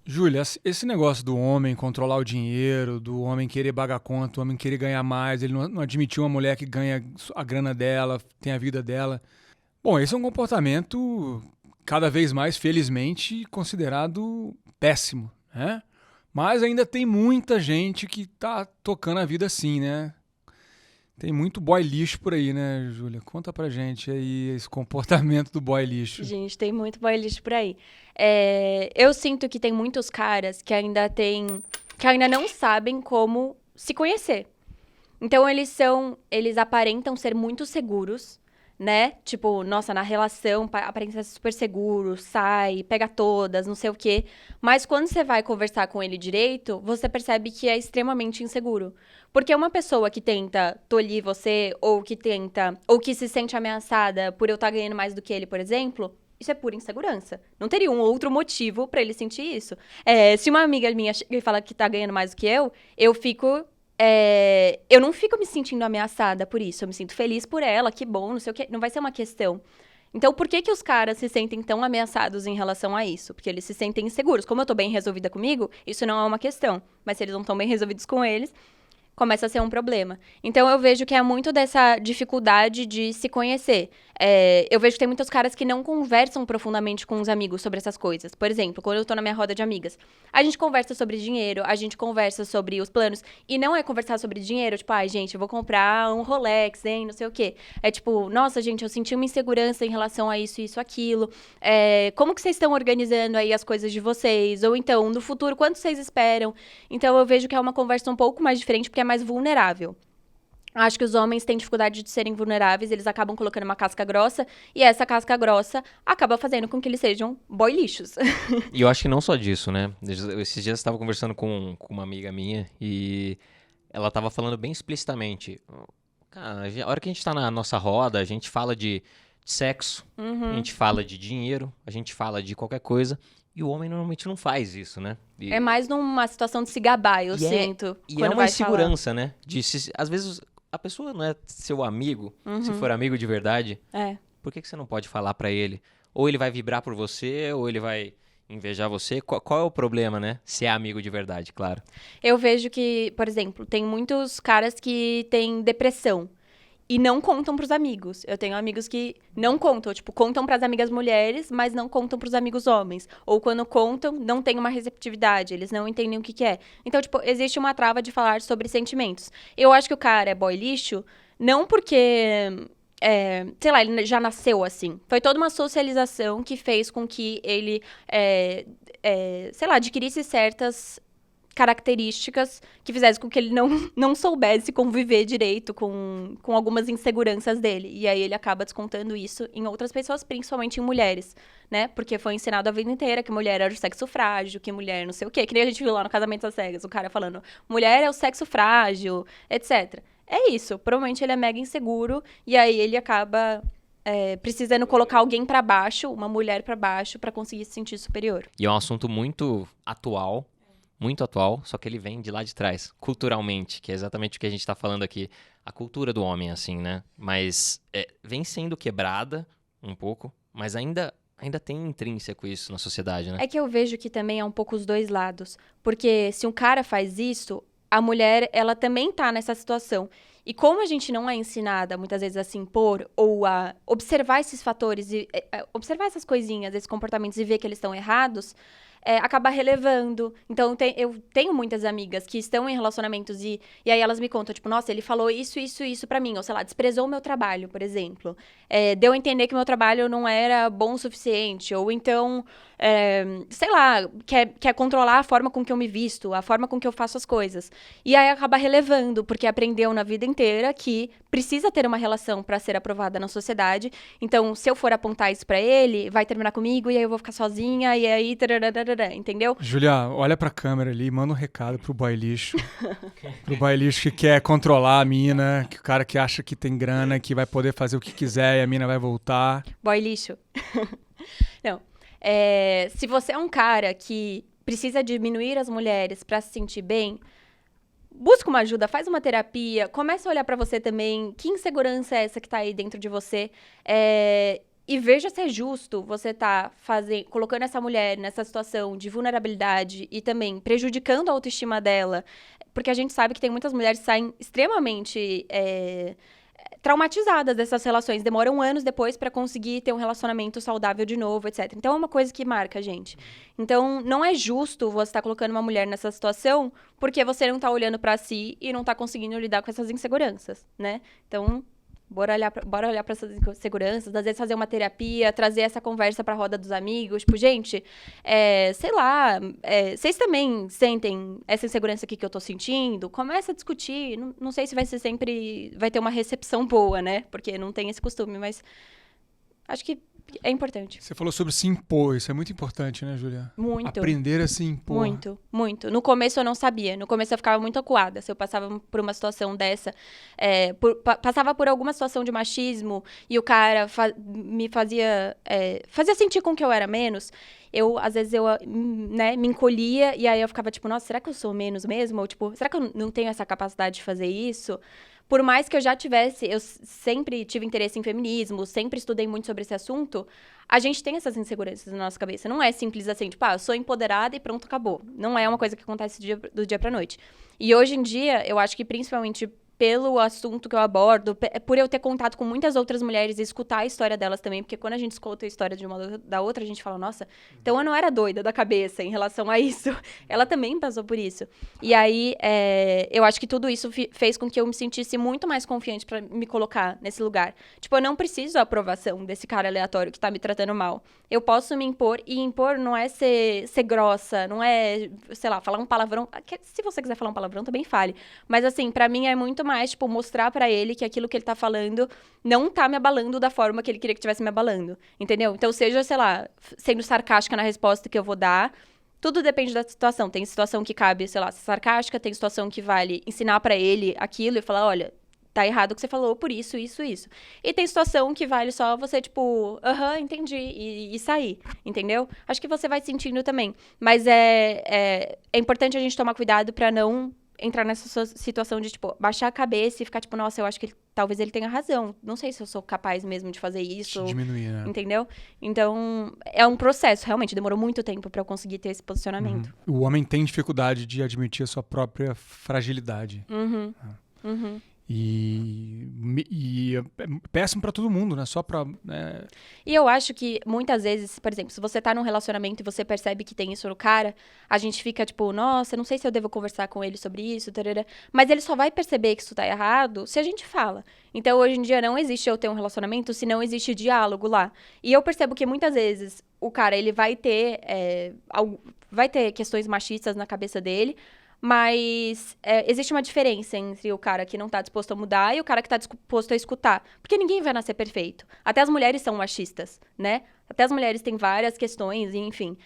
Júlia, esse negócio do homem controlar o dinheiro, do homem querer pagar conta, do homem querer ganhar mais, ele não admitir uma mulher que ganha a grana dela, tem a vida dela. Bom, esse é um comportamento cada vez mais, felizmente, considerado péssimo, né? Mas ainda tem muita gente que tá tocando a vida assim, né? Tem muito boy lixo por aí, né, Júlia? Conta pra gente aí esse comportamento do boy lixo. Gente, tem muito boy lixo por aí. Eu sinto que tem muitos caras que ainda não sabem como se conhecer. Então eles aparentam ser muito seguros, né? Tipo, nossa, na relação aparenta ser super seguro, sai, pega todas, não sei o quê. Mas quando você vai conversar com ele direito, você percebe que é extremamente inseguro. Porque uma pessoa que tenta tolir você, ou que se sente ameaçada por eu estar ganhando mais do que ele, por exemplo, isso é pura insegurança. Não teria um outro motivo pra ele sentir isso. Se uma amiga minha chega e fala que tá ganhando mais do que eu fico eu não fico me sentindo ameaçada por isso. Eu me sinto feliz por ela, que bom, não sei o quê. Não vai ser uma questão. Então, por que que os caras se sentem tão ameaçados em relação a isso? Porque eles se sentem inseguros. Como eu tô bem resolvida comigo, isso não é uma questão. Mas se eles não estão bem resolvidos com eles, começa a ser um problema. Então, eu vejo que é muito dessa dificuldade de se conhecer. Eu vejo que tem muitos caras que não conversam profundamente com os amigos sobre essas coisas. Por exemplo, quando eu tô na minha roda de amigas, a gente conversa sobre dinheiro, a gente conversa sobre os planos. E não é conversar sobre dinheiro, tipo, ai, gente, eu vou comprar um Rolex, hein, não sei o quê. É tipo, nossa, gente, eu senti uma insegurança em relação a isso, aquilo. Como que vocês estão organizando aí as coisas de vocês? Ou então, no futuro, quanto vocês esperam? Então, eu vejo que é uma conversa um pouco mais diferente, porque é mais vulnerável. Acho que os homens têm dificuldade de serem vulneráveis, eles acabam colocando uma casca grossa, e essa casca grossa acaba fazendo com que eles sejam boy lixos. E eu acho que não só disso, né? Esses dias eu estava conversando com uma amiga minha e ela estava falando bem explicitamente. Cara, a hora que a gente tá na nossa roda, a gente fala de sexo, a Uhum. gente fala de dinheiro, a gente fala de qualquer coisa, e o homem normalmente não faz isso, né? É mais numa situação de se gabar, eu E é, sinto, e é quando uma vai falar. insegurança, né? Às vezes a pessoa não é seu amigo, se Uhum. for amigo de verdade, É. por que você não pode falar pra ele? Ou ele vai vibrar por você, ou ele vai invejar você. Qual é o problema, né? Se é amigo de verdade, claro. Eu vejo que, por exemplo, tem muitos caras que têm depressão e não contam pros amigos. Eu tenho amigos que não contam, tipo, contam pras amigas mulheres, mas não contam pros amigos homens. Ou quando contam, não tem uma receptividade, eles não entendem o que que é. Então, tipo, existe uma trava de falar sobre sentimentos. Eu acho que o cara é boy lixo, não porque sei lá, ele já nasceu assim. Foi toda uma socialização que fez com que ele, sei lá, adquirisse certas características que fizessem com que ele não soubesse conviver direito com algumas inseguranças dele. E aí ele acaba descontando isso em outras pessoas, principalmente em mulheres, né? Porque foi ensinado a vida inteira que mulher era o sexo frágil, que mulher não sei o quê. Que nem a gente viu lá no Casamento às Cegas, o cara falando, mulher é o sexo frágil, etc. É isso, provavelmente ele é mega inseguro, e aí ele acaba precisando colocar alguém pra baixo, uma mulher pra baixo, pra conseguir se sentir superior. E é um assunto muito atual, só que ele vem de lá de trás, culturalmente, que é exatamente o que a gente tá falando aqui. A cultura do homem, assim, né? Mas vem sendo quebrada um pouco, mas ainda tem intrínseco isso na sociedade, né? É que eu vejo que também é um pouco os dois lados. Porque se um cara faz isso, a mulher, ela também tá nessa situação. E como a gente não é ensinada, muitas vezes, a se impor ou a observar esses fatores e observar essas coisinhas, esses comportamentos e ver que eles estão errados, acaba relevando. Então, eu tenho muitas amigas que estão em relacionamentos e aí elas me contam, tipo, nossa, ele falou isso pra mim. Ou, sei lá, desprezou o meu trabalho, por exemplo. Deu a entender que o meu trabalho não era bom o suficiente. Ou então, sei lá, quer controlar a forma com que eu me visto, a forma com que eu faço as coisas. E aí acaba relevando, porque aprendeu na vida inteira que precisa ter uma relação pra ser aprovada na sociedade. Então, se eu for apontar isso pra ele, vai terminar comigo e aí eu vou ficar sozinha e aí tarararara, entendeu? Julia, olha pra câmera ali e manda um recado pro boy lixo. Pro boy lixo que quer controlar a mina, que o cara que acha que tem grana, que vai poder fazer o que quiser e a mina vai voltar. Boy lixo. Não. Se você é um cara que precisa diminuir as mulheres pra se sentir bem, busca uma ajuda, faz uma terapia, começa a olhar pra você também, que insegurança é essa que tá aí dentro de você. E veja se é justo você tá colocando essa mulher nessa situação de vulnerabilidade e também prejudicando a autoestima dela. Porque a gente sabe que tem muitas mulheres que saem extremamente traumatizadas dessas relações. Demoram anos depois pra conseguir ter um relacionamento saudável de novo, etc. Então, é uma coisa que marca a gente. Então, não é justo você estar colocando uma mulher nessa situação porque você não tá olhando pra si e não tá conseguindo lidar com essas inseguranças, né? Então, bora olhar pra essas inseguranças, às vezes fazer uma terapia, trazer essa conversa pra roda dos amigos. Tipo, gente, sei lá, vocês também sentem essa insegurança aqui que eu tô sentindo? Começa a discutir. Não sei se vai ser sempre... Vai ter uma recepção boa, né? Porque não tem esse costume, mas acho que é importante. Você falou sobre se impor, isso é muito importante, né, Júlia? Muito. Aprender a se impor. Muito, muito. No começo eu não sabia. No começo eu ficava muito acuada. Se eu passava por uma situação dessa, passava por alguma situação de machismo e o cara me fazia sentir com que eu era menos, às vezes, né, me encolhia e aí eu ficava tipo, nossa, será que eu sou menos mesmo? Ou tipo, será que eu não tenho essa capacidade de fazer isso? Por mais que eu já eu sempre tive interesse em feminismo, sempre estudei muito sobre esse assunto, a gente tem essas inseguranças na nossa cabeça. Não é simples assim, tipo, eu sou empoderada e pronto, acabou. Não é uma coisa que acontece do dia pra noite. E hoje em dia, eu acho que principalmente pelo assunto que eu abordo, por eu ter contato com muitas outras mulheres e escutar a história delas também, porque quando a gente escuta a história de uma da outra, a gente fala, nossa, então eu não era doida da cabeça em relação a isso. Ela também passou por isso. E aí, eu acho que tudo isso fez com que eu me sentisse muito mais confiante pra me colocar nesse lugar. Tipo, eu não preciso da aprovação desse cara aleatório que tá me tratando mal. Eu posso me impor, e impor não é ser grossa, não é, sei lá, falar um palavrão. Se você quiser falar um palavrão, também fale. Mas assim, pra mim é muito mais, tipo, mostrar pra ele que aquilo que ele tá falando não tá me abalando da forma que ele queria que tivesse me abalando, entendeu? Então, seja, sei lá, sendo sarcástica na resposta que eu vou dar, tudo depende da situação. Tem situação que cabe, sei lá, ser sarcástica, tem situação que vale ensinar pra ele aquilo e falar, olha, tá errado o que você falou por isso, isso, isso. E tem situação que vale só você, tipo, entendi, e sair, entendeu? Acho que você vai sentindo também. Mas é importante a gente tomar cuidado pra não entrar nessa situação de, tipo, baixar a cabeça e ficar, tipo, nossa, eu acho que talvez ele tenha razão. Não sei se eu sou capaz mesmo de fazer isso. Diminuir, né? Entendeu? Então, é um processo, realmente. Demorou muito tempo pra eu conseguir ter esse posicionamento. O homem tem dificuldade de admitir a sua própria fragilidade. E é péssimo pra todo mundo, né? Só pra... E eu acho que, muitas vezes, por exemplo, se você tá num relacionamento e você percebe que tem isso no cara, a gente fica tipo, nossa, não sei se eu devo conversar com ele sobre isso, tarará. Mas ele só vai perceber que isso tá errado se a gente fala. Então, hoje em dia, não existe eu ter um relacionamento se não existe diálogo lá. E eu percebo que, muitas vezes, o cara, ele vai ter questões machistas na cabeça dele, mas existe uma diferença entre o cara que não tá disposto a mudar e o cara que tá disposto a escutar. Porque ninguém vai nascer perfeito. Até as mulheres são machistas, né? Até as mulheres têm várias questões, enfim.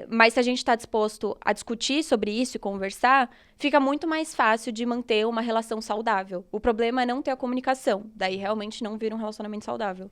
Mas se a gente tá disposto a discutir sobre isso e conversar, fica muito mais fácil de manter uma relação saudável. O problema é não ter a comunicação. Daí, realmente, não vira um relacionamento saudável.